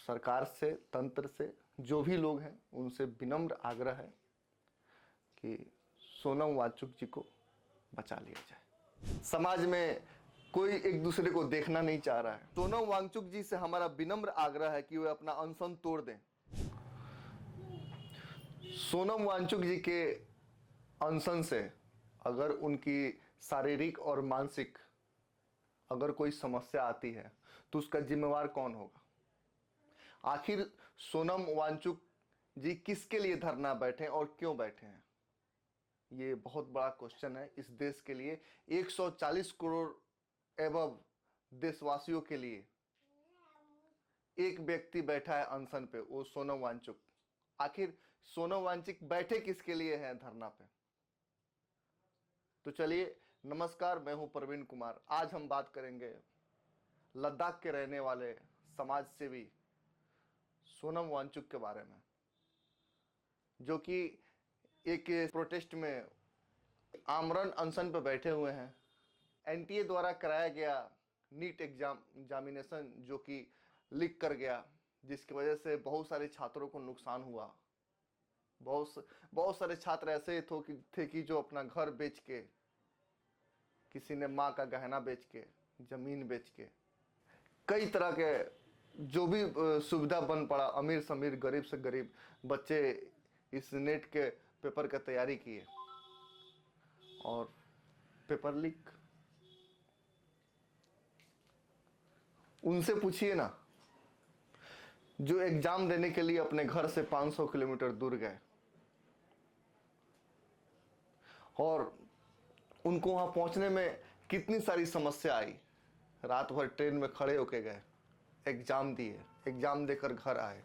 सरकार से, तंत्र से, जो भी लोग हैं उनसे विनम्र आग्रह है कि सोनम वांगचुक जी को बचा लिया जाए। समाज में कोई एक दूसरे को देखना नहीं चाह रहा है। सोनम वांगचुक जी से हमारा विनम्र आग्रह है कि वे अपना अनशन तोड़ दें। सोनम वांगचुक जी के अनशन से अगर उनकी शारीरिक और मानसिक अगर कोई समस्या आती है तो उसका जिम्मेवार कौन होगा? आखिर सोनम वांगचुक जी किसके लिए धरना बैठे और क्यों बैठे हैं? ये बहुत बड़ा क्वेश्चन है इस देश के लिए। 140 करोड़ एवं देशवासियों के लिए एक व्यक्ति बैठा है अनशन पे, वो सोनम वांगचुक। आखिर सोनम वांगचुक बैठे किसके लिए हैं धरना पे? तो चलिए, नमस्कार, मैं हूं प्रवीण कुमार। आज हम बात करेंगे लद्दाख के रहने वाले समाज सेवी सोनम वांगचुक के बारे में, जो कि एक प्रोटेस्ट में आमरण अनशन पर बैठे हुए हैं। एनटीए द्वारा कराया गया नीट एग्जामिनेशन जो कि लीक कर गया, जिसकी वजह से बहुत सारे छात्रों को नुकसान हुआ। बहुत सारे छात्र ऐसे थे कि जो अपना घर बेच के, किसी ने माँ का गहना बेच के, जमीन बेच के, कई तरह के जो भी सुविधा बन पड़ा, अमीर से अमीर, गरीब से गरीब बच्चे इस नेट के पेपर का तैयारी किए और पेपर लीक। उनसे पूछिए ना, जो एग्जाम देने के लिए अपने घर से 500 किलोमीटर दूर गए और उनको वहां पहुंचने में कितनी सारी समस्या आई। रात भर ट्रेन में खड़े होके गए, एग्जाम दिए, एग्जाम देकर घर आए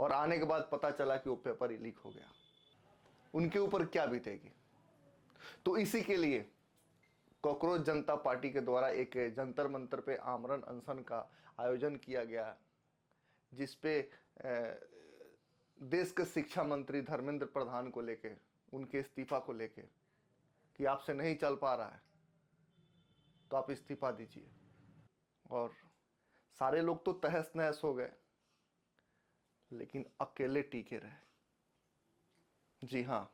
और आने के बाद पता चला कि वो पेपर ही लीक हो गया। उनके ऊपर क्या बीतेगी? तो इसी के लिए कॉकरोच जनता पार्टी के द्वारा एक जंतर मंतर पे आमरण अनशन का आयोजन किया गया, जिसपे देश के शिक्षा मंत्री धर्मेंद्र प्रधान को लेके, उनके इस्तीफा को लेके कि आपसे नहीं चल पा रहा है तो आप इस्तीफा दीजिए। और सारे लोग तो तहस नहस हो गए, लेकिन अकेले टीके रहे। जी हाँ,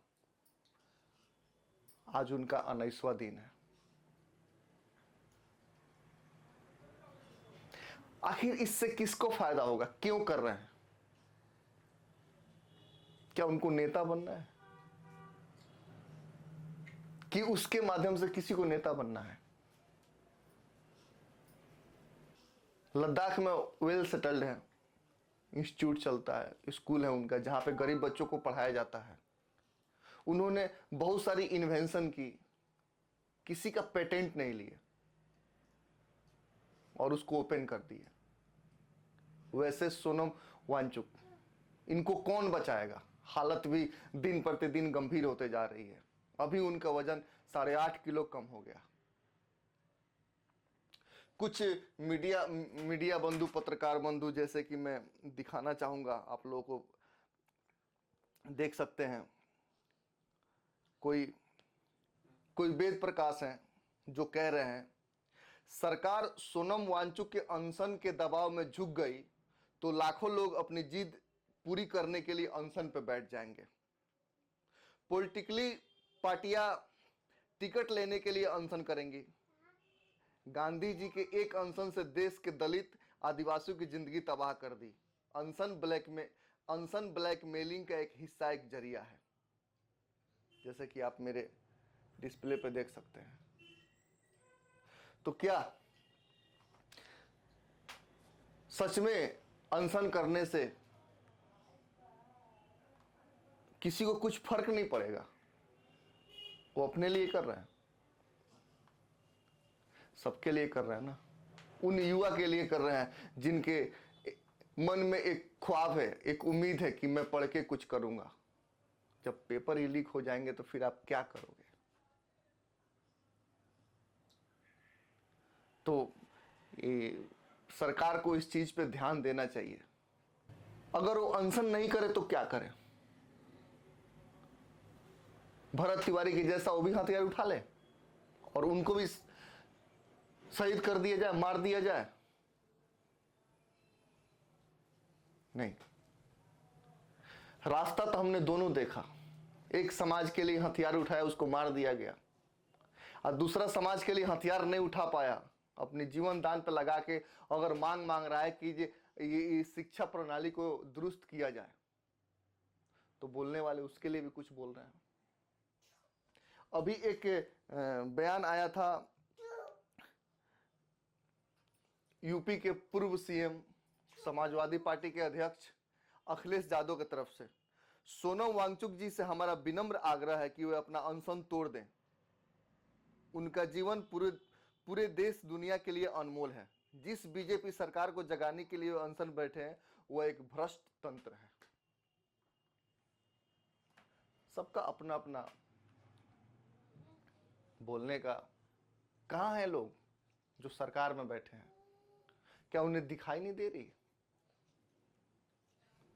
आज उनका 19वां दिन है। आखिर इससे किसको फायदा होगा? क्यों कर रहे हैं? क्या उनको नेता बनना है कि उसके माध्यम से किसी को नेता बनना है? लद्दाख में वेल सेटल्ड है, इंस्टीट्यूट चलता है, स्कूल है उनका, जहां पे गरीब बच्चों को पढ़ाया जाता है। उन्होंने बहुत सारी इन्वेंशन की, किसी का पेटेंट नहीं लिए और उसको ओपन कर दिए। वैसे सोनम वांगचुक, इनको कौन बचाएगा? हालत भी दिन प्रतिदिन गंभीर होते जा रही है। अभी उनका वजन 8.5 किलो कम हो गया। कुछ मीडिया बंधु, पत्रकार बंधु, जैसे कि मैं दिखाना चाहूंगा, आप लोगों को देख सकते हैं, कोई वेद प्रकाश हैं जो कह रहे हैं सरकार सोनम वांगचुक के अनशन के दबाव में झुक गई तो लाखों लोग अपनी जिद पूरी करने के लिए अनशन पर बैठ जाएंगे। पॉलिटिकली पार्टियां टिकट लेने के लिए अनशन करेंगी। गांधी जी के एक अनशन से देश के दलित आदिवासियों की जिंदगी तबाह कर दी। अनशन ब्लैकमेलिंग का एक हिस्सा, एक जरिया है, जैसे कि आप मेरे डिस्प्ले पे देख सकते हैं। तो क्या सच में अनशन करने से किसी को कुछ फर्क नहीं पड़ेगा? वो अपने लिए कर रहे हैं, सबके लिए कर रहे हैं ना। उन युवा के लिए कर रहे हैं जिनके मन में एक ख्वाब है, एक उम्मीद है कि मैं पढ़ के कुछ करूंगा। जब पेपर ही लीक हो जाएंगे तो फिर आप क्या करोगे? तो सरकार को इस चीज पे ध्यान देना चाहिए। अगर वो अनशन नहीं करे तो क्या करे? भरत तिवारी की जैसा वो भी हथियार उठा ले और उनको भी शहीद कर दिया जाए, मार दिया जाए। नहीं, रास्ता तो हमने दोनों देखा। एक समाज के लिए हथियार उठाया, उसको मार दिया गया, और दूसरा समाज के लिए हथियार नहीं उठा पाया, अपनी जीवन दान पर लगा के अगर मांग रहा है कि ये शिक्षा प्रणाली को दुरुस्त किया जाए, तो बोलने वाले उसके लिए भी कुछ बोल रहे हैं। अभी एक बयान आया था यूपी के पूर्व सीएम, समाजवादी पार्टी के अध्यक्ष अखिलेश यादव की तरफ से, सोनम वांगचुक जी से हमारा विनम्र आग्रह है कि वे अपना अनशन तोड़ दें। उनका जीवन पूरे देश दुनिया के लिए अनमोल है। जिस बीजेपी सरकार को जगाने के लिए अनशन बैठे हैं, वह एक भ्रष्ट तंत्र है। सबका अपना अपना बोलने का। कहां है लोग जो सरकार में बैठे हैं? क्या उन्हें दिखाई नहीं दे रही?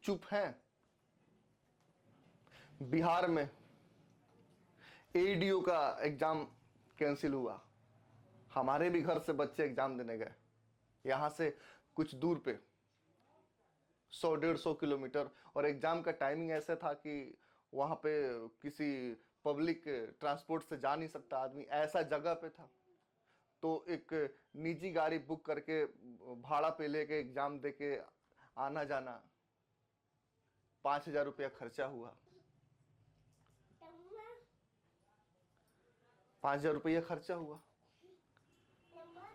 चुप हैं। बिहार में एडीओ का एग्जाम कैंसिल हुआ। हमारे भी घर से बच्चे एग्जाम देने गए, यहां से कुछ दूर पे 100-150 किलोमीटर, और एग्जाम का टाइमिंग ऐसा था कि वहां पे किसी पब्लिक ट्रांसपोर्ट से जा नहीं सकता आदमी, ऐसा जगह पे था। तो एक निजी गाड़ी बुक करके भाड़ा पे लेके एग्जाम देके आना जाना, 5,000 रुपया खर्चा हुआ। 5,000 रुपया खर्चा हुआ,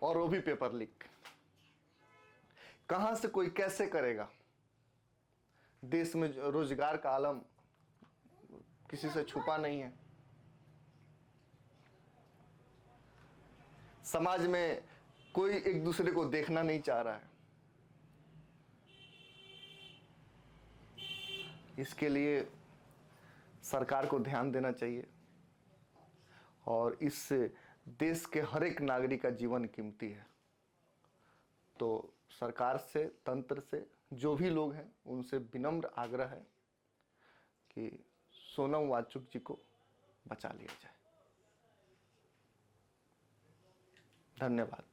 और वो भी पेपर लीक। कहां से कोई कैसे करेगा? देश में रोजगार का आलम किसी से छुपा नहीं है। समाज में कोई एक दूसरे को देखना नहीं चाह रहा है। इसके लिए सरकार को ध्यान देना चाहिए, और इस देश के हर एक नागरिक का जीवन कीमती है। तो सरकार से, तंत्र से, जो भी लोग हैं, उनसे विनम्र आग्रह है कि सोनम वांगचुक जी को बचा लिया जाए। धन्यवाद।